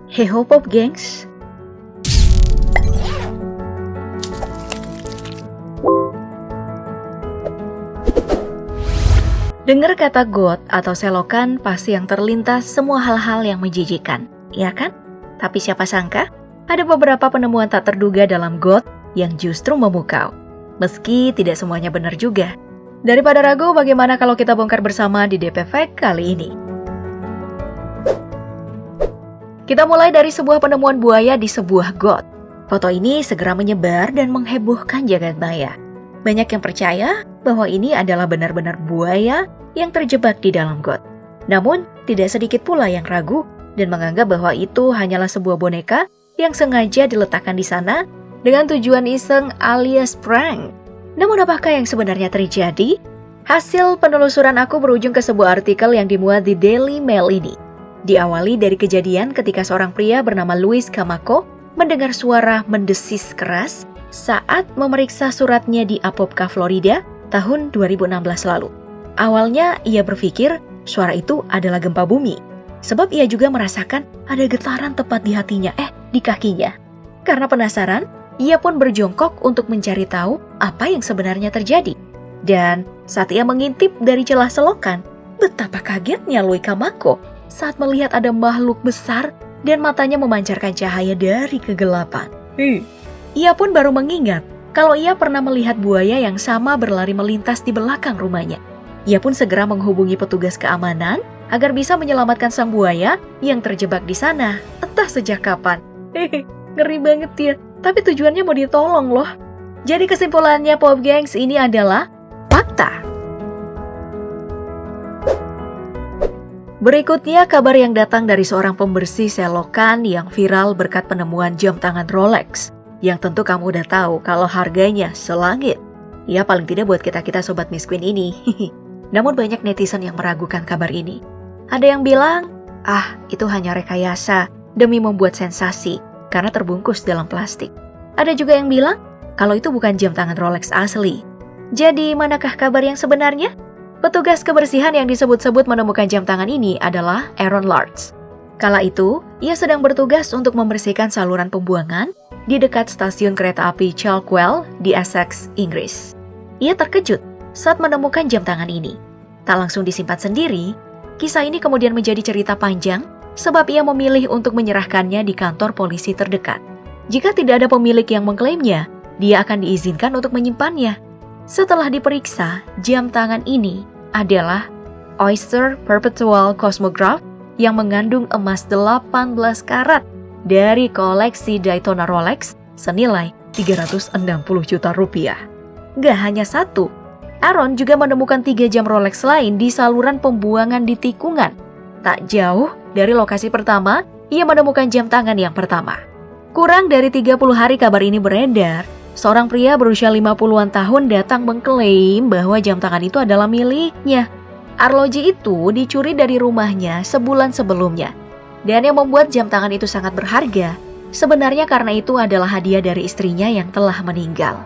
Heho Pop Gengs. Dengar kata got atau selokan pasti yang terlintas semua hal-hal yang menjijikan, ya kan? Tapi siapa sangka, ada beberapa penemuan tak terduga dalam got yang justru memukau. Meski tidak semuanya benar juga. Daripada ragu, bagaimana kalau kita bongkar bersama di DP Fact kali ini? Kita mulai dari sebuah penemuan buaya di sebuah got. Foto ini segera menyebar dan menghebohkan jagat maya. Banyak yang percaya bahwa ini adalah benar-benar buaya yang terjebak di dalam got. Namun, tidak sedikit pula yang ragu dan menganggap bahwa itu hanyalah sebuah boneka yang sengaja diletakkan di sana dengan tujuan iseng alias prank. Namun apakah yang sebenarnya terjadi? Hasil penelusuran aku berujung ke sebuah artikel yang dimuat di Daily Mail ini. Diawali dari kejadian ketika seorang pria bernama Louis Kamako mendengar suara mendesis keras saat memeriksa suratnya di Apopka, Florida tahun 2016 lalu. Awalnya ia berpikir suara itu adalah gempa bumi, sebab ia juga merasakan ada getaran tepat di hatinya, di kakinya. Karena penasaran, ia pun berjongkok untuk mencari tahu apa yang sebenarnya terjadi. Dan saat ia mengintip dari celah selokan, betapa kagetnya Louis Kamako saat melihat ada makhluk besar dan matanya memancarkan cahaya dari kegelapan. Ia pun baru mengingat kalau ia pernah melihat buaya yang sama berlari melintas di belakang rumahnya. Ia pun segera menghubungi petugas keamanan agar bisa menyelamatkan sang buaya yang terjebak di sana, entah sejak kapan. Ngeri banget ya, tapi tujuannya mau ditolong loh. Jadi kesimpulannya Pop Gengs, ini adalah fakta. Berikutnya kabar yang datang dari seorang pembersih selokan yang viral berkat penemuan jam tangan Rolex. Yang tentu kamu udah tahu kalau harganya selangit. Ya paling tidak buat kita-kita sobat Miss Queen ini. Namun banyak netizen yang meragukan kabar ini. Ada yang bilang, itu hanya rekayasa demi membuat sensasi karena terbungkus dalam plastik. Ada juga yang bilang kalau itu bukan jam tangan Rolex asli. Jadi manakah kabar yang sebenarnya? Petugas kebersihan yang disebut-sebut menemukan jam tangan ini adalah Aaron Lartz. Kala itu, ia sedang bertugas untuk membersihkan saluran pembuangan di dekat stasiun kereta api Chalkwell di Essex, Inggris. Ia terkejut saat menemukan jam tangan ini. Tak langsung disimpan sendiri, kisah ini kemudian menjadi cerita panjang sebab ia memilih untuk menyerahkannya di kantor polisi terdekat. Jika tidak ada pemilik yang mengklaimnya, dia akan diizinkan untuk menyimpannya. Setelah diperiksa, jam tangan ini adalah Oyster Perpetual Cosmograph yang mengandung emas 18 karat dari koleksi Daytona Rolex senilai 360 juta rupiah. Gak hanya satu, Aaron juga menemukan 3 jam Rolex lain di saluran pembuangan di tikungan. Tak jauh dari lokasi pertama, ia menemukan jam tangan yang pertama. Kurang dari 30 hari kabar ini beredar, seorang pria berusia 50-an tahun datang mengklaim bahwa jam tangan itu adalah miliknya. Arloji itu dicuri dari rumahnya sebulan sebelumnya. Dan yang membuat jam tangan itu sangat berharga, sebenarnya karena itu adalah hadiah dari istrinya yang telah meninggal.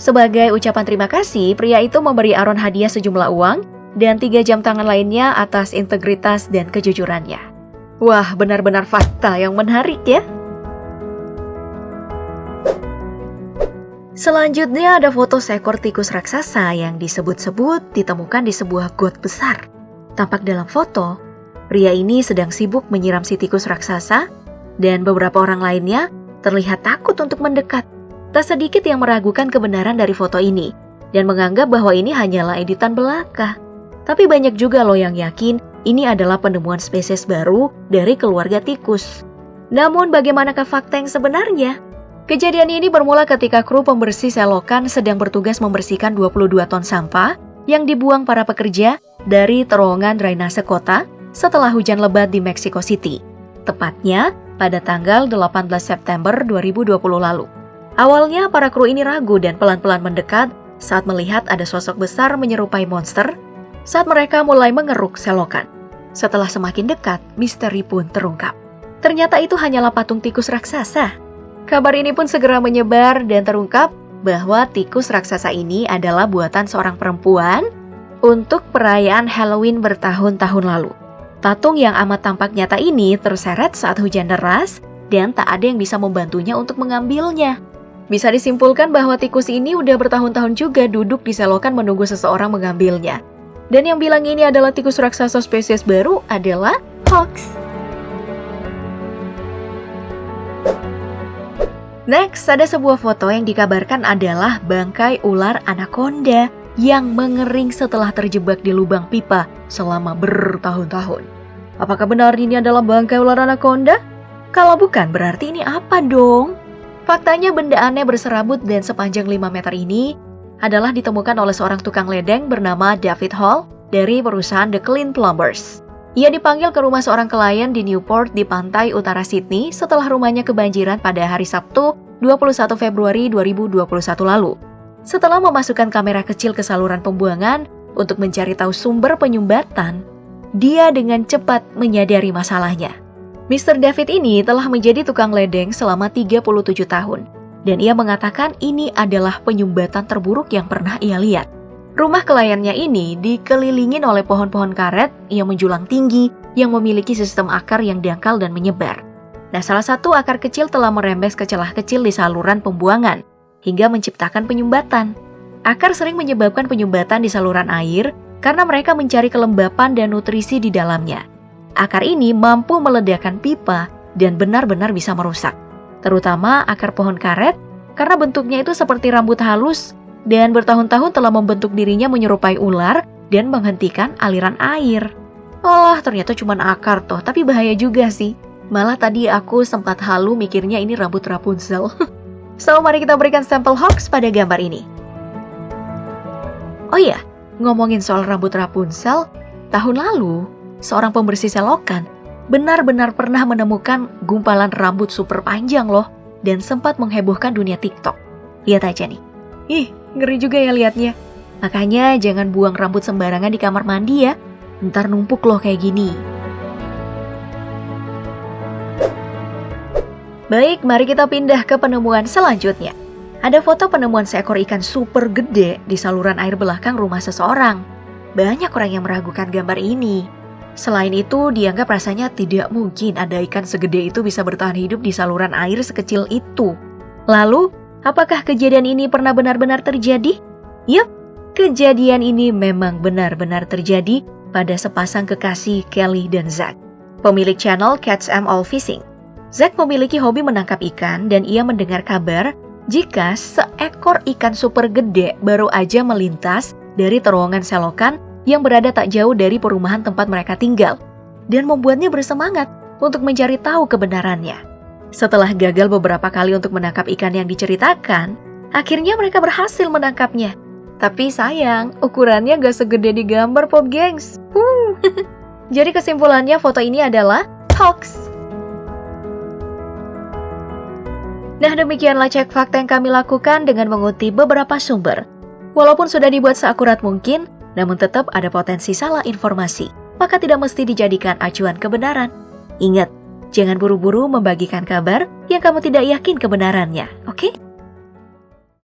Sebagai ucapan terima kasih, pria itu memberi Aaron hadiah sejumlah uang dan 3 jam tangan lainnya atas integritas dan kejujurannya. Wah, benar-benar fakta yang menarik ya. Selanjutnya ada foto seekor tikus raksasa yang disebut-sebut ditemukan di sebuah got besar. Tampak dalam foto, pria ini sedang sibuk menyiram si tikus raksasa dan beberapa orang lainnya terlihat takut untuk mendekat. Tak sedikit yang meragukan kebenaran dari foto ini dan menganggap bahwa ini hanyalah editan belaka. Tapi banyak juga loh yang yakin ini adalah penemuan spesies baru dari keluarga tikus. Namun bagaimanakah fakta yang sebenarnya? Kejadian ini bermula ketika kru pembersih selokan sedang bertugas membersihkan 22 ton sampah yang dibuang para pekerja dari terowongan drainase kota setelah hujan lebat di Mexico City. Tepatnya pada tanggal 18 September 2020 lalu. Awalnya para kru ini ragu dan pelan-pelan mendekat saat melihat ada sosok besar menyerupai monster saat mereka mulai mengeruk selokan. Setelah semakin dekat, misteri pun terungkap. Ternyata itu hanyalah patung tikus raksasa. Kabar ini pun segera menyebar dan terungkap bahwa tikus raksasa ini adalah buatan seorang perempuan untuk perayaan Halloween bertahun-tahun lalu. Tatung yang amat tampak nyata ini terseret saat hujan deras dan tak ada yang bisa membantunya untuk mengambilnya. Bisa disimpulkan bahwa tikus ini udah bertahun-tahun juga duduk di selokan menunggu seseorang mengambilnya. Dan yang bilang ini adalah tikus raksasa spesies baru adalah hoax. Next, ada sebuah foto yang dikabarkan adalah bangkai ular anaconda yang mengering setelah terjebak di lubang pipa selama bertahun-tahun. Apakah benar ini adalah bangkai ular anaconda? Kalau bukan, berarti ini apa dong? Faktanya benda aneh berserabut dan sepanjang 5 meter ini adalah ditemukan oleh seorang tukang ledeng bernama David Hall dari perusahaan The Clean Plumbers. Ia dipanggil ke rumah seorang klien di Newport di pantai utara Sydney setelah rumahnya kebanjiran pada hari Sabtu 21 Februari 2021 lalu. Setelah memasukkan kamera kecil ke saluran pembuangan untuk mencari tahu sumber penyumbatan, dia dengan cepat menyadari masalahnya. Mr. David ini telah menjadi tukang ledeng selama 37 tahun, dan ia mengatakan ini adalah penyumbatan terburuk yang pernah ia lihat. Rumah kliennya ini dikelilingin oleh pohon-pohon karet yang menjulang tinggi yang memiliki sistem akar yang dangkal dan menyebar. Nah, salah satu akar kecil telah merembes ke celah kecil di saluran pembuangan hingga menciptakan penyumbatan. Akar sering menyebabkan penyumbatan di saluran air karena mereka mencari kelembapan dan nutrisi di dalamnya. Akar ini mampu meledakkan pipa dan benar-benar bisa merusak, terutama akar pohon karet karena bentuknya itu seperti rambut halus dan bertahun-tahun telah membentuk dirinya menyerupai ular dan menghentikan aliran air. Oh, ternyata cuma akar toh, tapi bahaya juga sih. Malah tadi aku sempat halu mikirnya ini rambut Rapunzel. So, mari kita berikan sampel hoax pada gambar ini. Oh iya, ngomongin soal rambut Rapunzel, tahun lalu seorang pembersih selokan benar-benar pernah menemukan gumpalan rambut super panjang loh dan sempat menghebohkan dunia TikTok. Lihat aja nih. Ih, ngeri juga ya liatnya. Makanya jangan buang rambut sembarangan di kamar mandi ya. Ntar numpuk loh kayak gini. Baik, mari kita pindah ke penemuan selanjutnya. Ada foto penemuan seekor ikan super gede di saluran air belakang rumah seseorang. Banyak orang yang meragukan gambar ini. Selain itu, dianggap rasanya tidak mungkin ada ikan segede itu bisa bertahan hidup di saluran air sekecil itu. Lalu, apakah kejadian ini pernah benar-benar terjadi? Yup, kejadian ini memang benar-benar terjadi pada sepasang kekasih Kelly dan Zach, pemilik channel Catch 'Em All Fishing. Zach memiliki hobi menangkap ikan dan ia mendengar kabar jika seekor ikan super gede baru aja melintas dari terowongan selokan yang berada tak jauh dari perumahan tempat mereka tinggal dan membuatnya bersemangat untuk mencari tahu kebenarannya. Setelah gagal beberapa kali untuk menangkap ikan yang diceritakan, akhirnya mereka berhasil menangkapnya. Tapi sayang, ukurannya gak segede di gambar, Pop Gengs. Jadi kesimpulannya foto ini adalah hoax. Nah, demikianlah cek fakta yang kami lakukan dengan mengutip beberapa sumber. Walaupun sudah dibuat seakurat mungkin, namun tetap ada potensi salah informasi, maka tidak mesti dijadikan acuan kebenaran. Ingat, jangan buru-buru membagikan kabar yang kamu tidak yakin kebenarannya, oke?